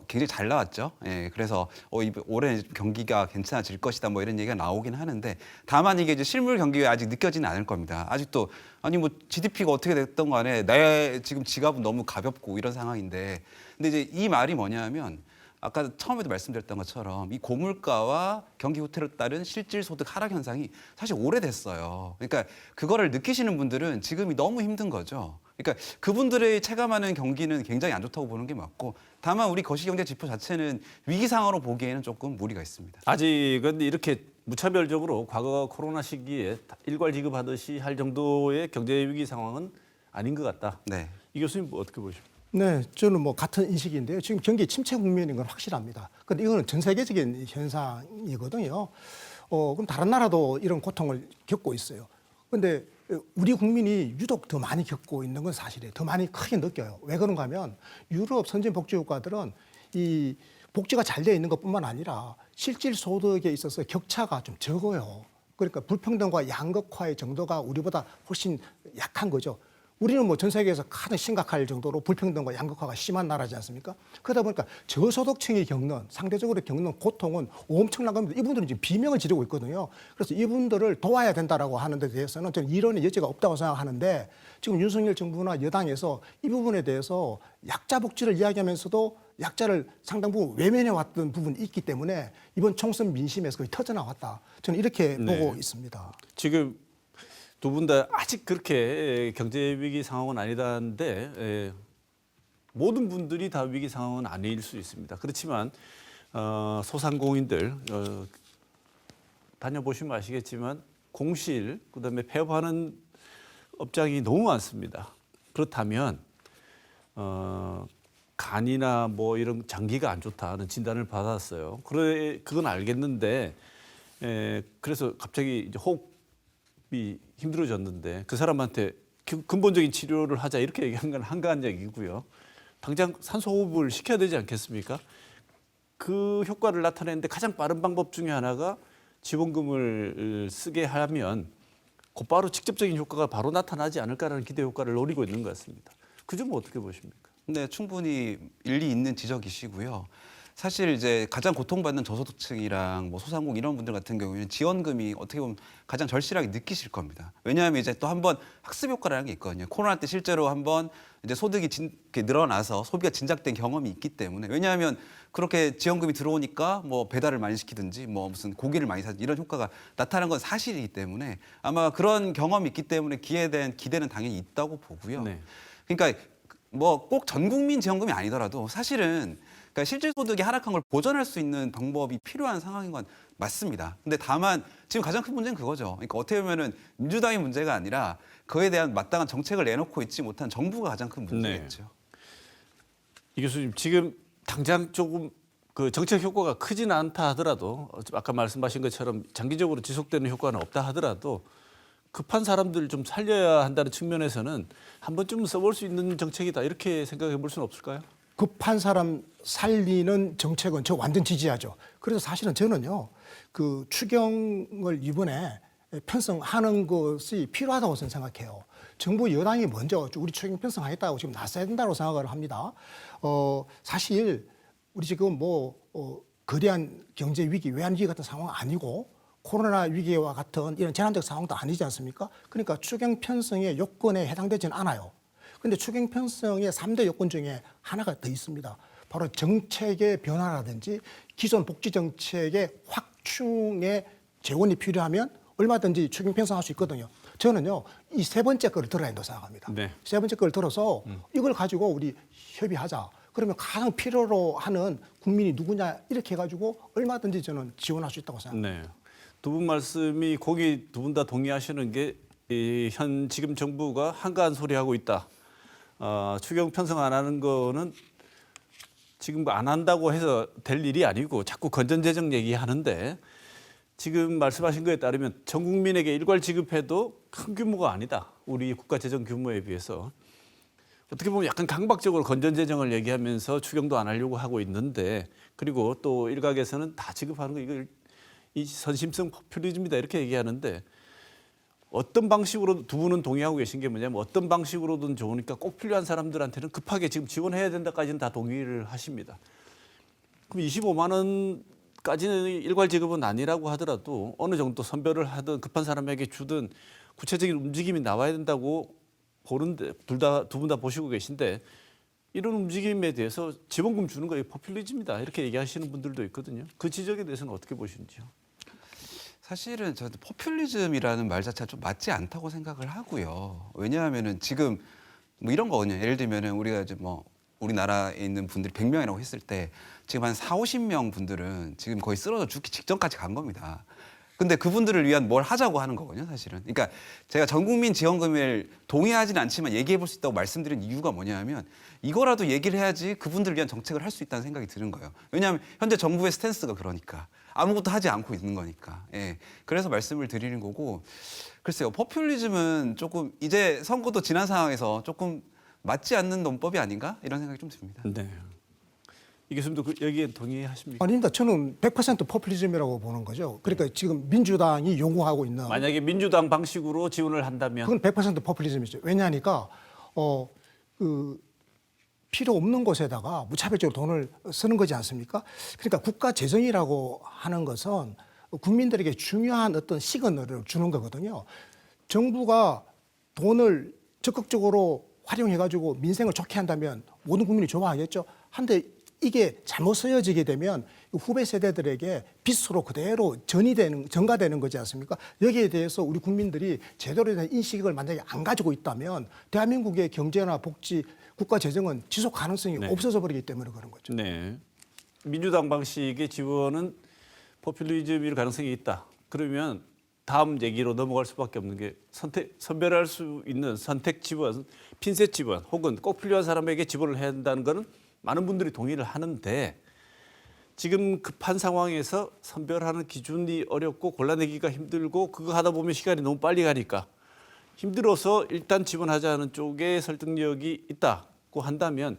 굉장히 잘 나왔죠. 예, 그래서 올해 경기가 괜찮아질 것이다 뭐 이런 얘기가 나오긴 하는데 다만 이게 이제 실물 경기가 아직 느껴지는 않을 겁니다. 아직도 아니 뭐 GDP가 어떻게 됐던 간에 내 지금 지갑은 너무 가볍고 이런 상황인데 근데 이제 이 말이 뭐냐면 아까 처음에도 말씀드렸던 것처럼 이 고물가와 경기 후퇴로 따른 실질 소득 하락 현상이 사실 오래됐어요. 그러니까 그거를 느끼시는 분들은 지금이 너무 힘든 거죠. 그러니까 그분들의 체감하는 경기는 굉장히 안 좋다고 보는 게 맞고 다만 우리 거시경제 지표 자체는 위기 상황으로 보기에는 조금 무리가 있습니다. 아직은 이렇게 무차별적으로 과거 코로나 시기에 일괄 지급하듯이 할 정도의 경제 위기 상황은 아닌 것 같다. 네. 이 교수님 어떻게 보십니까? 네, 저는 뭐 같은 인식인데요. 지금 경기 침체 국면인 건 확실합니다. 그런데 이거는 전 세계적인 현상이거든요. 그럼 다른 나라도 이런 고통을 겪고 있어요. 그런데 우리 국민이 유독 더 많이 겪고 있는 건 사실이에요. 더 많이 크게 느껴요. 왜 그런가 하면 유럽 선진 복지 국가들은 이 복지가 잘 되어 있는 것뿐만 아니라 실질 소득에 있어서 격차가 좀 적어요. 그러니까 불평등과 양극화의 정도가 우리보다 훨씬 약한 거죠. 우리는 뭐 전 세계에서 가장 심각할 정도로 불평등과 양극화가 심한 나라지 않습니까? 그러다 보니까 저소득층이 상대적으로 겪는 고통은 엄청난 겁니다. 이분들은 지금 비명을 지르고 있거든요. 그래서 이분들을 도와야 된다라고 하는 데 대해서는 저는 이론의 여지가 없다고 생각하는데 지금 윤석열 정부나 여당에서 이 부분에 대해서 약자 복지를 이야기하면서도 약자를 상당 부분 외면해 왔던 부분이 있기 때문에 이번 총선 민심에서 거의 터져나왔다. 저는 이렇게 보고 있습니다. 지금 두 분 다 아직 그렇게 경제 위기 상황은 아니다는데 모든 분들이 다 위기 상황은 아닐 수 있습니다. 그렇지만 소상공인들 다녀보시면 아시겠지만 공실 그다음에 폐업하는 업장이 너무 많습니다. 그렇다면 간이나 뭐 이런 장기가 안 좋다는 진단을 받았어요. 그건 알겠는데 그래서 갑자기 이제 호흡이 힘들어졌는데 그 사람한테 근본적인 치료를 하자 이렇게 얘기한 건 한가한 얘기고요. 당장 산소호흡을 시켜야 되지 않겠습니까? 그 효과를 나타내는데 가장 빠른 방법 중에 하나가 지원금을 쓰게 하면 곧바로 직접적인 효과가 바로 나타나지 않을까라는 기대 효과를 노리고 있는 것 같습니다. 그 점은 어떻게 보십니까? 네, 충분히 일리 있는 지적이시고요. 사실 이제 가장 고통받는 저소득층이랑 뭐 소상공 이런 분들 같은 경우에는 지원금이 어떻게 보면 가장 절실하게 느끼실 겁니다. 왜냐하면 이제 또 한번 학습 효과라는 게 있거든요. 코로나 때 실제로 한번 이제 소득이 늘어나서 소비가 진작된 경험이 있기 때문에 왜냐하면 그렇게 지원금이 들어오니까 뭐 배달을 많이 시키든지 뭐 무슨 고기를 많이 사든지 이런 효과가 나타나는 건 사실이기 때문에 아마 그런 경험이 있기 때문에 기회에 대한 기대는 당연히 있다고 보고요. 네. 그러니까 뭐 꼭 전 국민 지원금이 아니더라도 사실은 그러니까 실질 소득이 하락한 걸 보전할 수 있는 방법이 필요한 상황인 건 맞습니다. 근데 다만 지금 가장 큰 문제는 그거죠. 그러니까 어떻게 보면은 민주당의 문제가 아니라 그에 대한 마땅한 정책을 내놓고 있지 못한 정부가 가장 큰 문제겠죠. 네. 이 교수님 지금 당장 조금 그 정책 효과가 크지는 않다 하더라도 아까 말씀하신 것처럼 장기적으로 지속되는 효과는 없다 하더라도 급한 사람들 좀 살려야 한다는 측면에서는 한 번쯤은 써볼 수 있는 정책이다 이렇게 생각해 볼 수는 없을까요? 급한 사람 살리는 정책은 저 완전 지지하죠. 그래서 사실은 저는요, 그 추경을 이번에 편성하는 것이 필요하다고 저는 생각해요. 정부 여당이 먼저 우리 추경 편성하겠다고 지금 나서야 된다고 생각을 합니다. 사실 우리 지금 거대한 경제 위기, 외환위기 같은 상황 아니고 코로나 위기와 같은 이런 재난적 상황도 아니지 않습니까? 그러니까 추경 편성의 요건에 해당되지는 않아요. 그런데 추경 편성의 3대 요건 중에 하나가 더 있습니다. 바로 정책의 변화라든지 기존 복지 정책의 확충의 재원이 필요하면 얼마든지 추경 편성할 수 있거든요. 저는요 이 세 번째 거를 들어야 한다고 생각합니다. 네. 세 번째 거를 들어서 이걸 가지고 우리 협의하자. 그러면 가장 필요로 하는 국민이 누구냐 이렇게 해가지고 얼마든지 저는 지원할 수 있다고 생각합니다. 네. 두 분 말씀이 거기 두 분 다 동의하시는 게 지금 정부가 한가한 소리 하고 있다. 추경 편성 안 하는 거는 지금 안 한다고 해서 될 일이 아니고 자꾸 건전재정 얘기하는데 지금 말씀하신 거에 따르면 전 국민에게 일괄 지급해도 큰 규모가 아니다. 우리 국가 재정 규모에 비해서. 어떻게 보면 약간 강박적으로 건전재정을 얘기하면서 추경도 안 하려고 하고 있는데 그리고 또 일각에서는 다 지급하는 거 이거 이 선심성 포퓰리즘이다 이렇게 얘기하는데 어떤 방식으로 두 분은 동의하고 계신 게 뭐냐면 어떤 방식으로든 좋으니까 꼭 필요한 사람들한테는 급하게 지금 지원해야 된다까지는 다 동의를 하십니다. 그럼 25만 원까지는 일괄 지급은 아니라고 하더라도 어느 정도 선별을 하든 급한 사람에게 주든 구체적인 움직임이 나와야 된다고 보는데 두 분 다 보시고 계신데 이런 움직임에 대해서 지원금 주는 거 포퓰리즘이다 이렇게 얘기하시는 분들도 있거든요. 그 지적에 대해서는 어떻게 보시는지요? 사실은 저도 포퓰리즘이라는 말 자체가 좀 맞지 않다고 생각을 하고요. 왜냐하면은 지금 뭐 이런 거거든요. 예를 들면은 우리가 이제 뭐 우리나라에 있는 분들이 100명이라고 했을 때 지금 한 40~50명 분들은 지금 거의 쓰러져 죽기 직전까지 간 겁니다. 근데 그분들을 위한 뭘 하자고 하는 거거든요, 사실은. 그러니까 제가 전 국민 지원금을 동의하지는 않지만 얘기해 볼 수 있다고 말씀드린 이유가 뭐냐면 이거라도 얘기를 해야지 그분들을 위한 정책을 할 수 있다는 생각이 드는 거예요. 왜냐하면 현재 정부의 스탠스가 그러니까. 아무것도 하지 않고 있는 거니까. 예. 그래서 말씀을 드리는 거고. 글쎄요, 포퓰리즘은 조금 이제 선거도 지난 상황에서 조금 맞지 않는 논법이 아닌가? 이런 생각이 좀 듭니다. 네. 이 교수님도 여기에 동의하십니까? 아닙니다. 저는 100% 포퓰리즘이라고 보는 거죠. 그러니까 지금 민주당이 요구하고 있는 만약에 민주당 방식으로 지원을 한다면 그건 100% 포퓰리즘이죠. 왜냐하니까 필요 없는 곳에다가 무차별적으로 돈을 쓰는 거지 않습니까? 그러니까 국가 재정이라고 하는 것은 국민들에게 중요한 어떤 시그널을 주는 거거든요. 정부가 돈을 적극적으로 활용해가지고 민생을 좋게 한다면 모든 국민이 좋아하겠죠. 한데 이게 잘못 쓰여지게 되면 후배 세대들에게 빚으로 그대로 전가되는 거지 않습니까? 여기에 대해서 우리 국민들이 제대로 된 인식을 만약에 안 가지고 있다면 대한민국의 경제나 복지, 국가 재정은 지속 가능성이 네. 없어져 버리기 때문에 그런 거죠. 네. 민주당 방식의 지원은 포퓰리즘일 가능성이 있다. 그러면 다음 얘기로 넘어갈 수밖에 없는 게 선별할 수 있는 선택 지원, 핀셋 지원 혹은 꼭 필요한 사람에게 지원을 해야 한다는 것은 많은 분들이 동의를 하는데 지금 급한 상황에서 선별하는 기준이 어렵고 골라내기가 힘들고 그거 하다 보면 시간이 너무 빨리 가니까 힘들어서 일단 지원하자는 쪽에 설득력이 있다고 한다면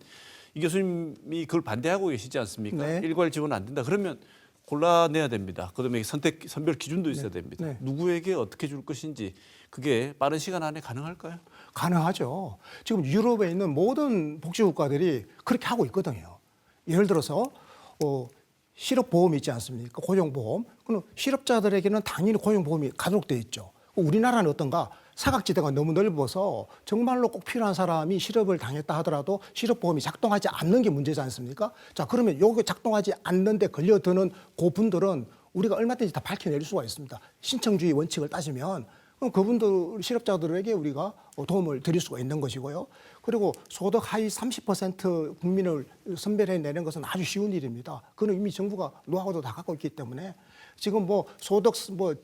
이 교수님이 그걸 반대하고 계시지 않습니까? 네. 일괄 지원 안 된다. 그러면 골라내야 됩니다. 그다음에 선별 기준도 있어야 됩니다. 네. 누구에게 어떻게 줄 것인지 그게 빠른 시간 안에 가능할까요? 가능하죠. 지금 유럽에 있는 모든 복지국가들이 그렇게 하고 있거든요. 예를 들어서 실업보험이 있지 않습니까? 고용보험. 그럼 실업자들에게는 당연히 고용보험이 가도록 돼 있죠. 우리나라는 어떤가? 사각지대가 너무 넓어서 정말로 꼭 필요한 사람이 실업을 당했다 하더라도 실업보험이 작동하지 않는 게 문제지 않습니까? 자, 그러면 요게 작동하지 않는데 걸려드는 그분들은 우리가 얼마든지 다 밝혀낼 수가 있습니다. 신청주의 원칙을 따지면 그럼 그분들 실업자들에게 우리가 도움을 드릴 수가 있는 것이고요. 그리고 소득 하위 30% 국민을 선별해내는 것은 아주 쉬운 일입니다. 그건 이미 정부가 노하우도 다 갖고 있기 때문에 지금 소득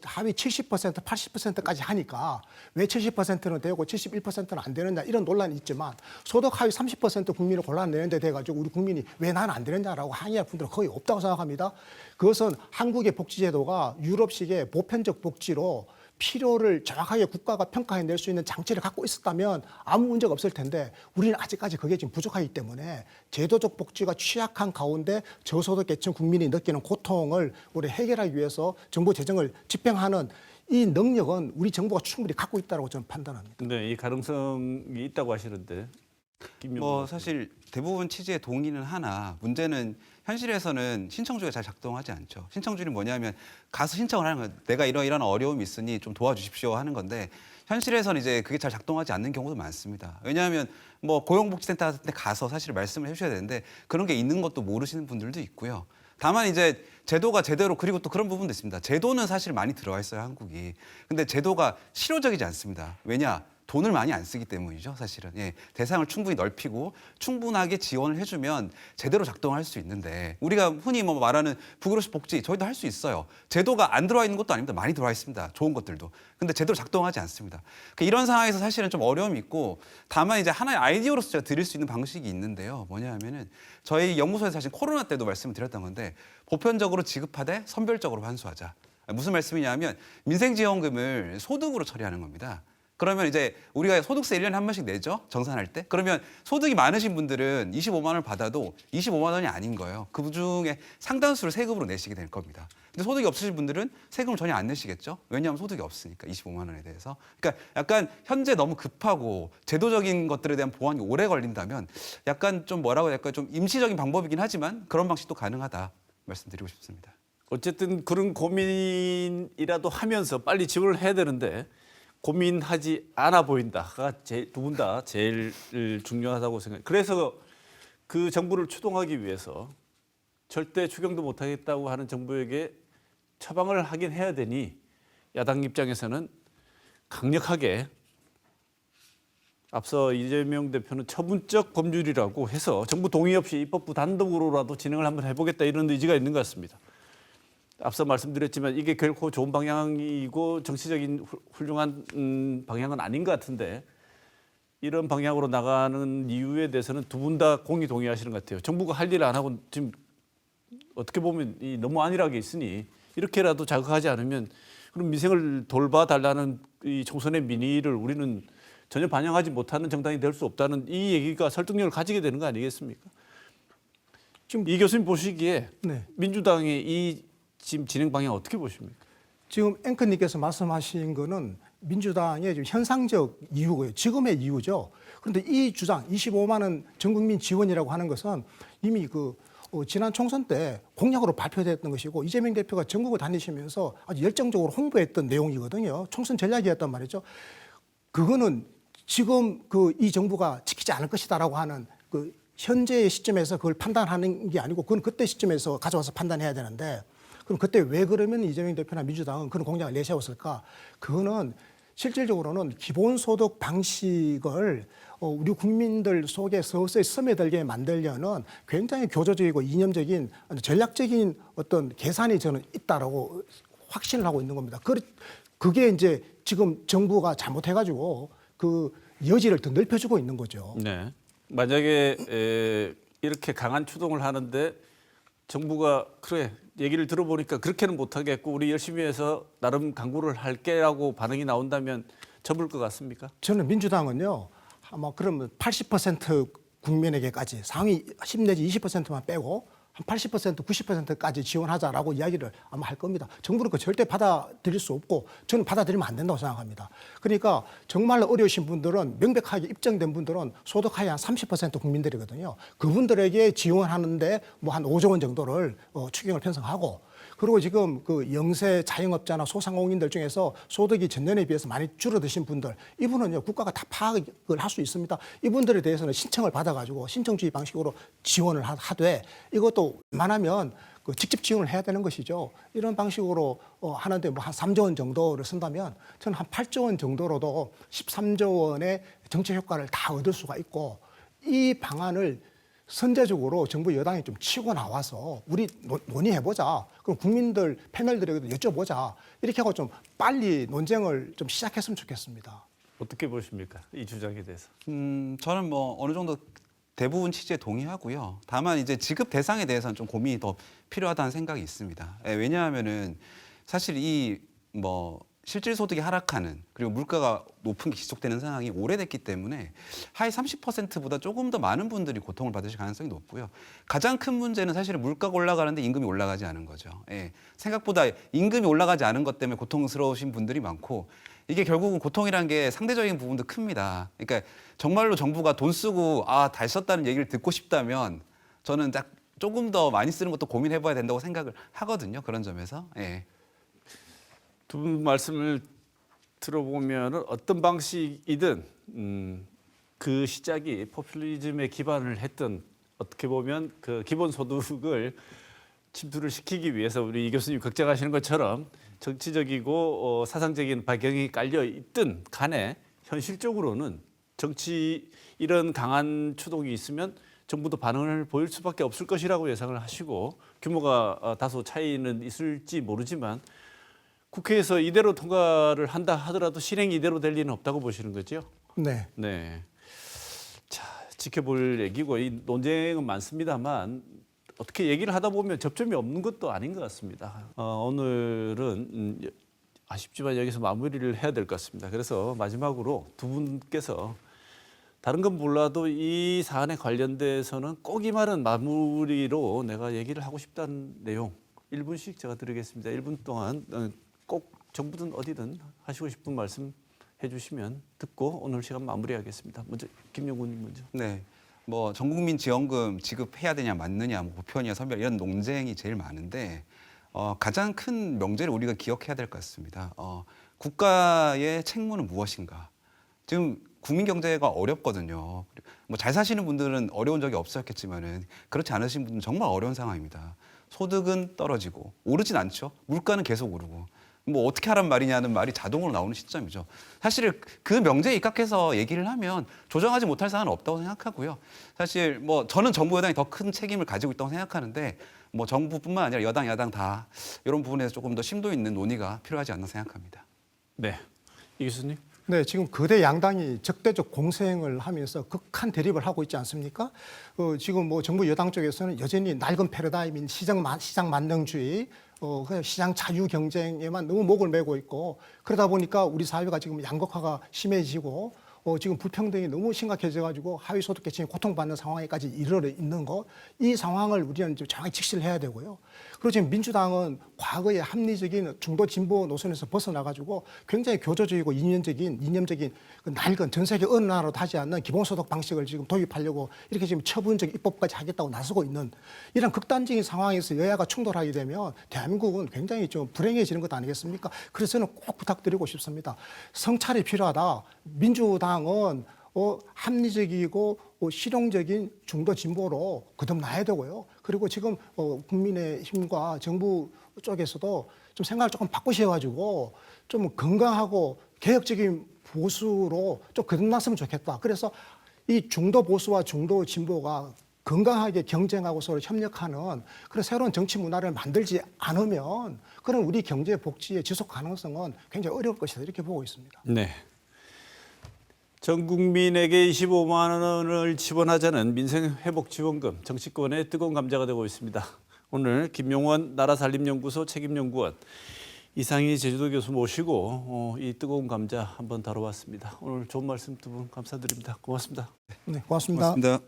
하위 70%, 80%까지 하니까 왜 70%는 되고 71%는 안 되느냐 이런 논란이 있지만 소득 하위 30% 국민을 골라내는데 돼가지고 우리 국민이 왜 나는 안 되느냐라고 항의할 분들은 거의 없다고 생각합니다. 그것은 한국의 복지제도가 유럽식의 보편적 복지로 필요를 정확하게 국가가 평가해낼 수 있는 장치를 갖고 있었다면 아무 문제가 없을 텐데 우리는 아직까지 그게 지금 부족하기 때문에 제도적 복지가 취약한 가운데 저소득계층 국민이 느끼는 고통을 우리 해결하기 위해서 정부 재정을 집행하는 이 능력은 우리 정부가 충분히 갖고 있다고 저는 판단합니다. 네, 이 가능성이 있다고 하시는데. 사실 대부분 취지에 동의는 하나 문제는 현실에서는 신청주의가 잘 작동하지 않죠. 신청주의는 뭐냐면 가서 신청을 하는 거예요. 내가 이런 어려움이 있으니 좀 도와주십시오 하는 건데 현실에서는 이제 그게 잘 작동하지 않는 경우도 많습니다. 왜냐하면 고용복지센터 같은 데 가서 사실 말씀을 해주셔야 되는데 그런 게 있는 것도 모르시는 분들도 있고요. 다만 이제 제도가 제대로 그리고 또 그런 부분도 있습니다. 제도는 사실 많이 들어와 있어요, 한국이. 근데 제도가 실효적이지 않습니다. 왜냐? 돈을 많이 안 쓰기 때문이죠, 사실은. 예, 대상을 충분히 넓히고 충분하게 지원을 해주면 제대로 작동할 수 있는데 우리가 흔히 뭐 말하는 북으로식 복지 저희도 할 수 있어요. 제도가 안 들어와 있는 것도 아닙니다. 많이 들어와 있습니다. 좋은 것들도. 근데 제대로 작동하지 않습니다. 그러니까 이런 상황에서 사실은 좀 어려움이 있고 다만 이제 하나의 아이디어로서 제가 드릴 수 있는 방식이 있는데요. 뭐냐 하면은 저희 연구소에서 사실 코로나 때도 말씀을 드렸던 건데 보편적으로 지급하되 선별적으로 환수하자. 무슨 말씀이냐면 민생지원금을 소득으로 처리하는 겁니다. 그러면 이제 우리가 소득세 1년에 한 번씩 내죠. 정산할 때. 그러면 소득이 많으신 분들은 25만 원을 받아도 25만 원이 아닌 거예요. 그중에 상당수를 세금으로 내시게 될 겁니다. 근데 소득이 없으신 분들은 세금을 전혀 안 내시겠죠. 왜냐하면 소득이 없으니까 25만 원에 대해서. 그러니까 약간 현재 너무 급하고 제도적인 것들에 대한 보완이 오래 걸린다면 약간 좀 뭐라고 해야 될까요? 좀 임시적인 방법이긴 하지만 그런 방식도 가능하다 말씀드리고 싶습니다. 어쨌든 그런 고민이라도 하면서 빨리 지원을 해야 되는데 고민하지 않아 보인다가 두 분 다 제일 중요하다고 생각해요. 그래서 그 정부를 추동하기 위해서 절대 추경도 못하겠다고 하는 정부에게 처방을 하긴 해야 되니 야당 입장에서는 강력하게 앞서 이재명 대표는 처분적 법률이라고 해서 정부 동의 없이 입법부 단독으로라도 진행을 한번 해보겠다 이런 의지가 있는 것 같습니다. 앞서 말씀드렸지만 이게 결코 좋은 방향이고 정치적인 훌륭한 방향은 아닌 것 같은데 이런 방향으로 나가는 이유에 대해서는 두 분 다 공히 동의하시는 것 같아요. 정부가 할 일 안 하고 지금 어떻게 보면 너무 안일하게 있으니 이렇게라도 자극하지 않으면 그럼 민생을 돌봐달라는 이 총선의 민의를 우리는 전혀 반영하지 못하는 정당이 될 수 없다는 이 얘기가 설득력을 가지게 되는 거 아니겠습니까? 지금 이 교수님 보시기에 네. 민주당의 이 지금 진행 방향 어떻게 보십니까? 지금 앵커님께서 말씀하신 거는 민주당의 지금 현상적 이유고요. 지금의 이유죠. 그런데 이 주장 25만 원 전 국민 지원이라고 하는 것은 이미 지난 총선 때 공약으로 발표됐던 것이고 이재명 대표가 전국을 다니시면서 아주 열정적으로 홍보했던 내용이거든요. 총선 전략이었단 말이죠. 그거는 지금 이 정부가 지키지 않을 것이다라고 하는 현재의 시점에서 그걸 판단하는 게 아니고 그건 그때 시점에서 가져와서 판단해야 되는데 그럼 그때 왜 그러면 이재명 대표나 민주당은 그런 공약을 내세웠을까? 그거는 실질적으로는 기본소득 방식을 우리 국민들 속에 서서히 스며들게 만들려는 굉장히 교조적이고 이념적인 전략적인 어떤 계산이 저는 있다라고 확신을 하고 있는 겁니다. 그게 이제 지금 정부가 잘못해가지고 그 여지를 더 넓혀주고 있는 거죠. 네. 만약에 이렇게 강한 추동을 하는데 정부가 그래 얘기를 들어보니까 그렇게는 못하겠고 우리 열심히 해서 나름 강구를 할게라고 반응이 나온다면 접을 것 같습니까? 저는 민주당은요. 아마 그러면 80% 국민에게까지 상위 10 내지 20%만 빼고 한 80%, 90%까지 지원하자라고 이야기를 아마 할 겁니다. 정부는 그 절대 받아들일 수 없고 저는 받아들이면 안 된다고 생각합니다. 그러니까 정말 어려우신 분들은 명백하게 입증된 분들은 소득 하위 한 30% 국민들이거든요. 그분들에게 지원하는데 뭐 한 5조 원 정도를 추경을 편성하고 그리고 지금 그 영세 자영업자나 소상공인들 중에서 소득이 전년에 비해서 많이 줄어드신 분들 이분은요 국가가 다 파악을 할 수 있습니다. 이분들에 대해서는 신청을 받아가지고 신청주의 방식으로 지원을 하되 이것도 웬만하면 직접 지원을 해야 되는 것이죠. 이런 방식으로 하는데 뭐 한 3조 원 정도를 쓴다면 저는 한 8조 원 정도로도 13조 원의 정책 효과를 다 얻을 수가 있고 이 방안을 선제적으로 정부 여당이 좀 치고 나와서 우리 논의해보자. 그럼 국민들 패널들에게도 여쭤보자. 이렇게 하고 좀 빨리 논쟁을 좀 시작했으면 좋겠습니다. 어떻게 보십니까? 이 주장에 대해서. 저는 뭐 어느 정도 대부분 취지에 동의하고요. 다만 이제 지급 대상에 대해서는 좀 고민이 더 필요하다는 생각이 있습니다. 왜냐하면은 사실 실질 소득이 하락하는 그리고 물가가 높은 게 지속되는 상황이 오래됐기 때문에 하위 30%보다 조금 더 많은 분들이 고통을 받으실 가능성이 높고요. 가장 큰 문제는 사실은 물가가 올라가는데 임금이 올라가지 않은 거죠. 생각보다 임금이 올라가지 않은 것 때문에 고통스러우신 분들이 많고 이게 결국은 고통이라는 게 상대적인 부분도 큽니다. 그러니까 정말로 정부가 돈 쓰고 잘 썼다는 얘기를 듣고 싶다면 저는 딱 조금 더 많이 쓰는 것도 고민해봐야 된다고 생각을 하거든요. 그런 점에서. 두 분 말씀을 들어보면 어떤 방식이든 그 시작이 포퓰리즘에 기반을 했던 어떻게 보면 그 기본소득을 침투를 시키기 위해서 우리 이 교수님 걱정하시는 것처럼 정치적이고 사상적인 배경이 깔려 있든 간에 현실적으로는 정치 이런 강한 추동이 있으면 정부도 반응을 보일 수밖에 없을 것이라고 예상을 하시고 규모가 다소 차이는 있을지 모르지만 국회에서 이대로 통과를 한다 하더라도 실행이 이대로 될 리는 없다고 보시는 거죠? 네. 네. 자, 지켜볼 얘기고 이 논쟁은 많습니다만 어떻게 얘기를 하다 보면 접점이 없는 것도 아닌 것 같습니다. 오늘은 아쉽지만 여기서 마무리를 해야 될 것 같습니다. 그래서 마지막으로 두 분께서 다른 건 몰라도 이 사안에 관련돼서는 꼭 이 말은 마무리로 내가 얘기를 하고 싶다는 내용 1분씩 제가 드리겠습니다. 1분 동안 꼭 정부든 어디든 하시고 싶은 말씀 해주시면 듣고 오늘 시간 마무리하겠습니다. 먼저 김영군님 먼저. 네. 뭐 전국민 지원금 지급해야 되냐 맞느냐 뭐 보편이냐 선별 이런 논쟁이 제일 많은데 가장 큰 명제를 우리가 기억해야 될 것 같습니다. 국가의 책무는 무엇인가? 지금 국민 경제가 어렵거든요. 뭐 잘 사시는 분들은 어려운 적이 없었겠지만은 그렇지 않으신 분들은 정말 어려운 상황입니다. 소득은 떨어지고 오르진 않죠. 물가는 계속 오르고. 뭐 어떻게 하란 말이냐는 말이 자동으로 나오는 시점이죠. 사실 그 명제에 입각해서 얘기를 하면 조정하지 못할 사안은 없다고 생각하고요. 사실 뭐 저는 정부 여당이 더 큰 책임을 가지고 있다고 생각하는데 뭐 정부뿐만 아니라 여당 야당 다 이런 부분에서 조금 더 심도 있는 논의가 필요하지 않나 생각합니다. 네, 이 교수님. 네, 지금 거대 양당이 적대적 공생을 하면서 극한 대립을 하고 있지 않습니까? 지금 뭐 정부 여당 쪽에서는 여전히 낡은 패러다임인 시장 만능주의, 그냥 시장 자유 경쟁에만 너무 목을 메고 있고 그러다 보니까 우리 사회가 지금 양극화가 심해지고 지금 불평등이 너무 심각해져가지고 하위 소득 계층이 고통받는 상황에까지 이르러 있는 거, 이 상황을 우리는 좀 정확히 직시를 해야 되고요. 그리고 지금 민주당은 과거의 합리적인 중도 진보 노선에서 벗어나가지고 굉장히 교조적이고 이념적인 그 낡은 전 세계 어느 나라도 하지 않는 기본소득 방식을 지금 도입하려고 이렇게 지금 처분적 입법까지 하겠다고 나서고 있는 이런 극단적인 상황에서 여야가 충돌하게 되면 대한민국은 굉장히 좀 불행해지는 것 아니겠습니까? 그래서 저는 꼭 부탁드리고 싶습니다. 성찰이 필요하다. 민주당은 합리적이고 실용적인 중도 진보로 거듭나야 되고요. 그리고 지금 국민의힘과 정부 쪽에서도 좀 생각을 조금 바꾸셔가지고 좀 건강하고 개혁적인 보수로 좀 거듭났으면 좋겠다. 그래서 이 중도 보수와 중도 진보가 건강하게 경쟁하고 서로 협력하는 그런 새로운 정치 문화를 만들지 않으면 그런 우리 경제 복지의 지속 가능성은 굉장히 어려울 것이다. 이렇게 보고 있습니다. 네. 전 국민에게 25만 원을 지원하자는 민생회복지원금 정치권의 뜨거운 감자가 되고 있습니다. 오늘 김용원 나라살림연구소 책임연구원 이상희 제주도 교수 모시고 이 뜨거운 감자 한번 다뤄봤습니다. 오늘 좋은 말씀 두 분 감사드립니다. 고맙습니다. 네, 고맙습니다. 고맙습니다.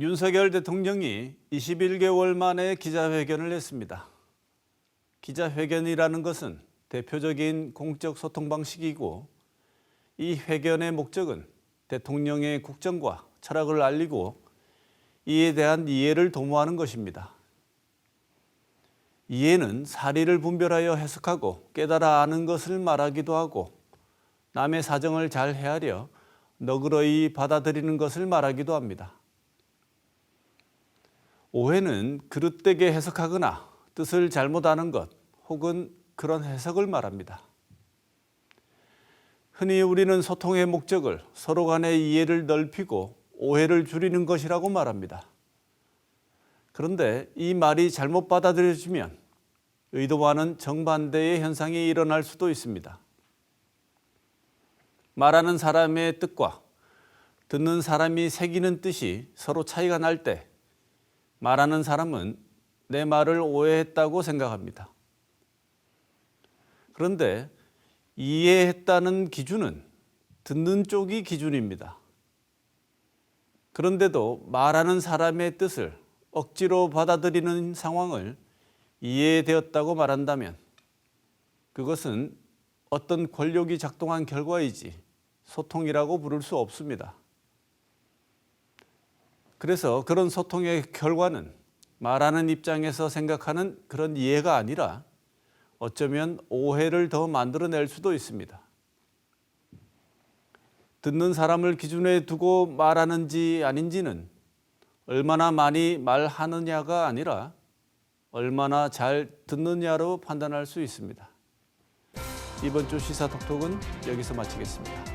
윤석열 대통령이 21개월 만에 기자회견을 했습니다. 기자회견이라는 것은 대표적인 공적 소통 방식이고 이 회견의 목적은 대통령의 국정과 철학을 알리고 이에 대한 이해를 도모하는 것입니다. 이해는 사리를 분별하여 해석하고 깨달아 아는 것을 말하기도 하고 남의 사정을 잘 헤아려 너그러이 받아들이는 것을 말하기도 합니다. 오해는 그릇되게 해석하거나 뜻을 잘못 아는 것 혹은 그런 해석을 말합니다. 흔히 우리는 소통의 목적을 서로 간의 이해를 넓히고 오해를 줄이는 것이라고 말합니다. 그런데 이 말이 잘못 받아들여지면 의도와는 정반대의 현상이 일어날 수도 있습니다. 말하는 사람의 뜻과 듣는 사람이 새기는 뜻이 서로 차이가 날 때 말하는 사람은 내 말을 오해했다고 생각합니다. 그런데 이해했다는 기준은 듣는 쪽이 기준입니다. 그런데도 말하는 사람의 뜻을 억지로 받아들이는 상황을 이해되었다고 말한다면 그것은 어떤 권력이 작동한 결과이지 소통이라고 부를 수 없습니다. 그래서 그런 소통의 결과는 말하는 입장에서 생각하는 그런 이해가 아니라 어쩌면 오해를 더 만들어낼 수도 있습니다. 듣는 사람을 기준에 두고 말하는지 아닌지는 얼마나 많이 말하느냐가 아니라 얼마나 잘 듣느냐로 판단할 수 있습니다. 이번 주 시사톡톡은 여기서 마치겠습니다.